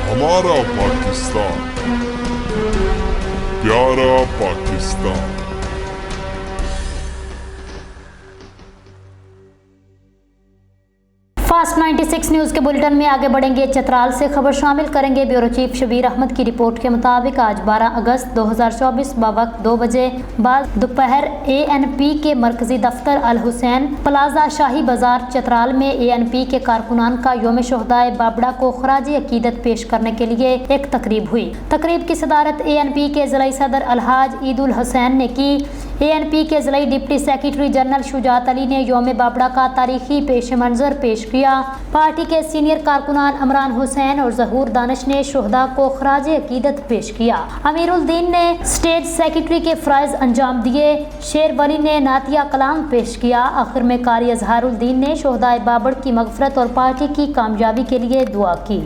ہمارا پاکستان، پیارا Pakistan. Fast 96 news کے بلٹن میں آگے بڑھیں گے۔ چترال سے خبر شامل کریں گے۔ بیورو چیف شبیر احمد کی رپورٹ کے مطابق آج 12 اگست 2024 بوقت 2 بجے بعد دوپہر ANP کے مرکزی دفتر الحسین پلازا شاہی بازار چترال میں ANP کے کارکنان کا یوم شہدائے بابڑا کو خراج عقیدت پیش کرنے کے لیے ایک تقریب ہوئی۔ تقریب کی صدارت ANP کے ضلعی صدر الحاج عید الحسین نے کی۔ ANP کے ضلعی ڈپٹی سیکریٹری جنرل شجاعت علی نے یوم بابڑا کا تاریخی پیش منظر پیش کیا۔ پارٹی کے سینئر کارکنان عمران حسین اور ظہور دانش نے شہداء کو خراج عقیدت پیش کیا۔ امیر الدین نے اسٹیٹ سیکریٹری کے فرائض انجام دیے۔ شیر ولی نے نعتیہ کلام پیش کیا۔ آخر میں قاری اظہار الدین نے شہدائے بابڑ کی مغفرت اور پارٹی کی کامیابی کے لیے دعا کی۔